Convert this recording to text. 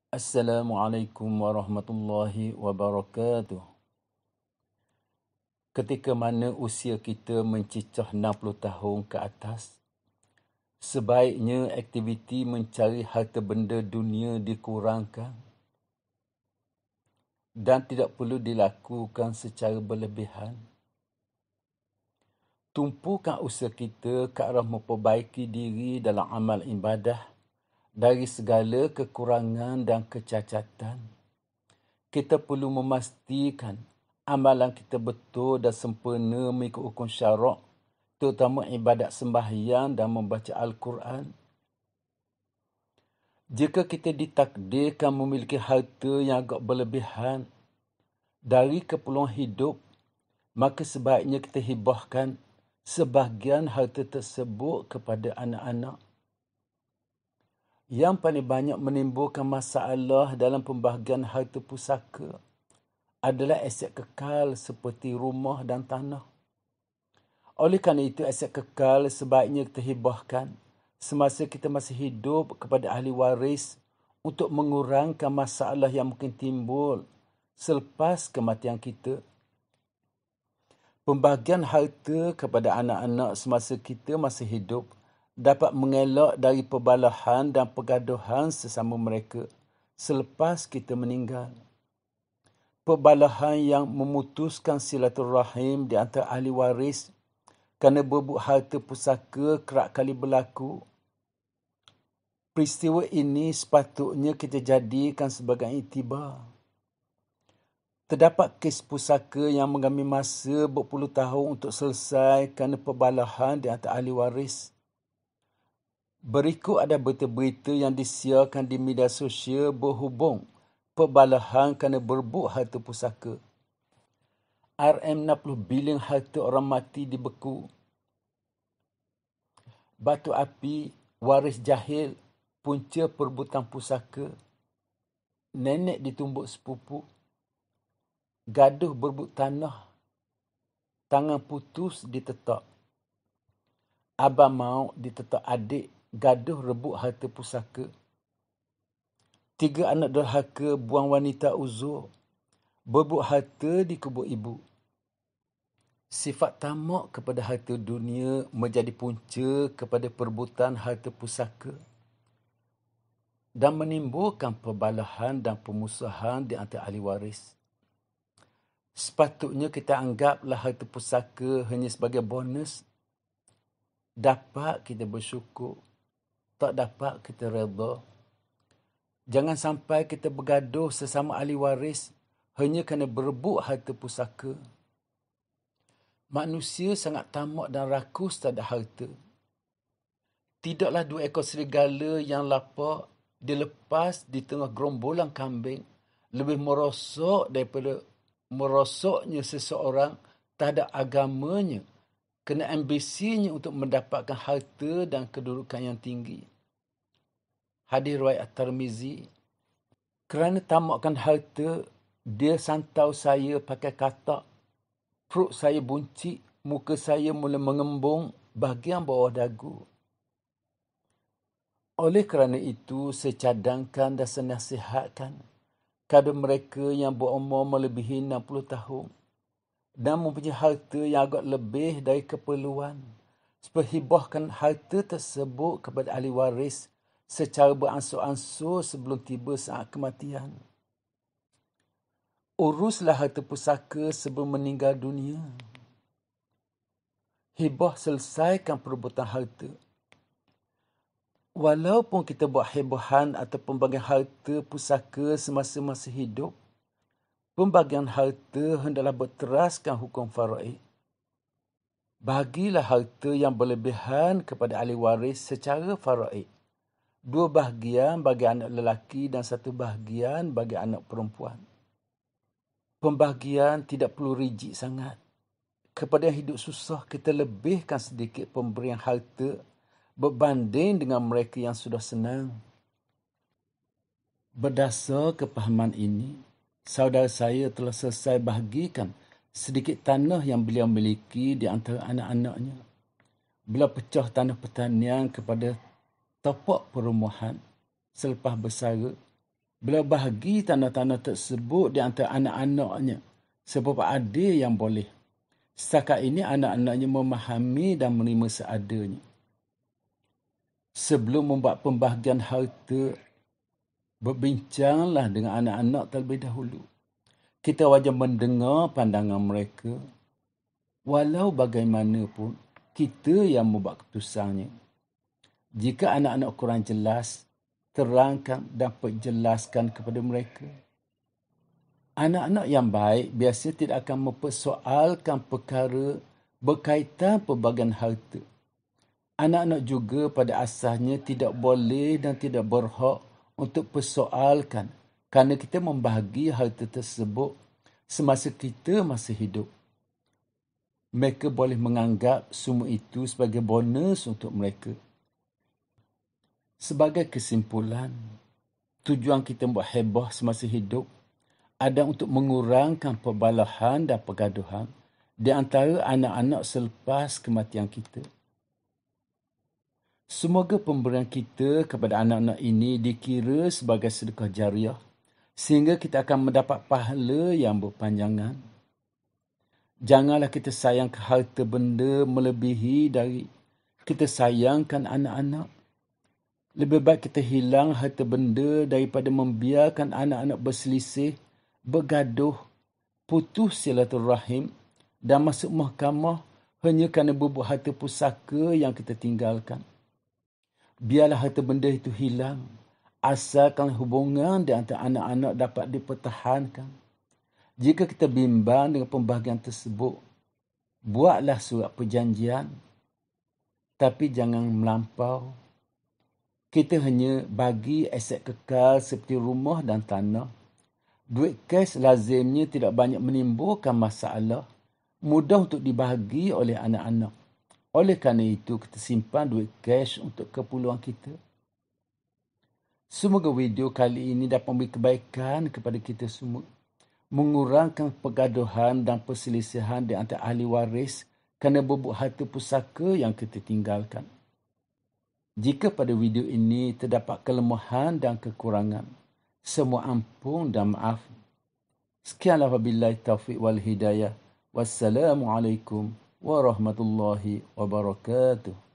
Assalamualaikum warahmatullahi wabarakatuh. Ketika mana usia kita mencecah 60 tahun ke atas, sebaiknya aktiviti mencari harta benda dunia dikurangkan dan tidak perlu dilakukan secara berlebihan. Tumpukan usaha kita ke arah memperbaiki diri dalam amal ibadah dari segala kekurangan dan kecacatan. Kita perlu memastikan amalan kita betul dan sempurna mengikut hukum syarak, terutama ibadat sembahyang dan membaca Al-Quran. Jika kita ditakdirkan memiliki harta yang agak berlebihan dari keperluan hidup, maka sebaiknya kita hibahkan sebahagian harta tersebut kepada anak-anak. Yang paling banyak menimbulkan masalah dalam pembahagian harta pusaka adalah aset kekal seperti rumah dan tanah. Oleh kerana itu, aset kekal sebaiknya kita hibahkan semasa kita masih hidup kepada ahli waris untuk mengurangkan masalah yang mungkin timbul selepas kematian kita. Pembahagian harta kepada anak-anak semasa kita masih hidup dapat mengelak dari perbalahan dan pergaduhan sesama mereka selepas kita meninggal. Perbalahan yang memutuskan silaturahim di antara ahli waris kerana berebut harta pusaka kerap kali berlaku. Peristiwa ini sepatutnya kita jadikan sebagai iktibar. Terdapat kes pusaka yang mengambil masa berpuluh tahun untuk selesai kerana perbalahan di antara ahli waris. Berikut ada berita-berita yang disiarkan di media sosial berhubung perbalahan kerana berebut harta pusaka. RM60 bilion harta orang mati dibeku. Batu api, waris jahil, punca perebutan pusaka. Nenek ditumbuk sepupu. Gaduh berebut tanah. Tangan putus ditetak. Abang maut ditetak adik. Gaduh rebut harta pusaka. 3 anak derhaka buang wanita uzur. Berebut harta di kubur ibu. Sifat tamak kepada harta dunia menjadi punca kepada perebutan harta pusaka dan menimbulkan perbalahan dan permusuhan di antara ahli waris. Sepatutnya kita anggaplah harta pusaka hanya sebagai bonus. Dapat kita bersyukur, tak dapat kita redha. Jangan sampai kita bergaduh sesama ahli waris hanya kerana berebut harta pusaka. Manusia sangat tamak dan rakus terhadap harta. Tidaklah 2 ekor serigala yang lapar dilepas di tengah gerombolan kambing lebih merosok daripada merosoknya seseorang terhadap agamanya kerana ambisinya untuk mendapatkan harta dan kedudukan yang tinggi. Hadis riwayat At-Tirmizi. Kerana tamakkan harta, dia santau saya pakai katak. Perut saya buncit, muka saya mula mengembung bahagian bawah dagu. Oleh kerana itu, saya cadangkan dan saya nasihatkan kepada mereka yang berumur melebihi 60 tahun dan mempunyai harta yang agak lebih dari keperluan, supaya hibahkan harta tersebut kepada ahli waris secara beransur-ansur sebelum tiba saat kematian. Uruslah harta pusaka sebelum meninggal dunia. Hibah selesaikan perebutan harta. Walaupun kita buat hibahan atau pembagian harta pusaka semasa masih hidup, pembagian harta hendaklah berteraskan hukum faraid. Bahagilah harta yang berlebihan kepada ahli waris secara faraid. 2 bahagian bagi anak lelaki dan 1 bahagian bagi anak perempuan. Pembahagian tidak perlu rigid sangat. Kepada yang hidup susah, kita lebihkan sedikit pemberian harta berbanding dengan mereka yang sudah senang. Berdasar kepahaman ini, saudara saya telah selesai bahagikan sedikit tanah yang beliau miliki di antara anak-anaknya. Beliau pecah tanah pertanian kepada tapak perumahan selepas bersara Beliau bahagi tanda-tanda tersebut di antara anak-anaknya. Sebab ada yang boleh. Setakat ini anak-anaknya memahami dan menerima seadanya. Sebelum membuat pembahagian harta, berbincanglah dengan anak-anak terlebih dahulu. Kita wajib mendengar pandangan mereka. Walau bagaimanapun, kita yang membuat keputusannya. Jika anak-anak kurang jelas, terangkan dan perjelaskan kepada mereka. Anak-anak yang baik biasanya tidak akan mempersoalkan perkara berkaitan pembagian harta. Anak-anak juga pada asalnya tidak boleh dan tidak berhak untuk persoalkan kerana kita membahagi harta tersebut semasa kita masih hidup. Mereka boleh menganggap semua itu sebagai bonus untuk mereka. Sebagai kesimpulan, tujuan kita buat heboh semasa hidup ada untuk mengurangkan perbalahan dan pergaduhan di antara anak-anak selepas kematian kita. Semoga pemberian kita kepada anak-anak ini dikira sebagai sedekah jariah sehingga kita akan mendapat pahala yang berpanjangan. Janganlah kita sayangkan harta benda melebihi dari kita sayangkan anak-anak. Lebih baik kita hilang harta benda daripada membiarkan anak-anak berselisih, bergaduh, putus silaturahim dan masuk mahkamah hanya kerana bubuk harta pusaka yang kita tinggalkan. Biarlah harta benda itu hilang, asalkan hubungan di antara anak-anak dapat dipertahankan. Jika kita bimbang dengan pembahagian tersebut, buatlah surat perjanjian, tapi jangan melampau. Kita hanya bagi aset kekal seperti rumah dan tanah. Duit kes lazimnya tidak banyak menimbulkan masalah, mudah untuk dibahagi oleh anak-anak. Oleh kerana itu, kita simpan duit cash untuk keperluan kita. Semoga video kali ini dapat memberi kebaikan kepada kita semua. Mengurangkan pergaduhan dan perselisihan di antara ahli waris kerana bubuk harta pusaka yang kita tinggalkan. Jika pada video ini terdapat kelemahan dan kekurangan, semua ampun dan maaf. Sekianlah wabillahi taufiq wal hidayah. Wassalamualaikum warahmatullahi wabarakatuh.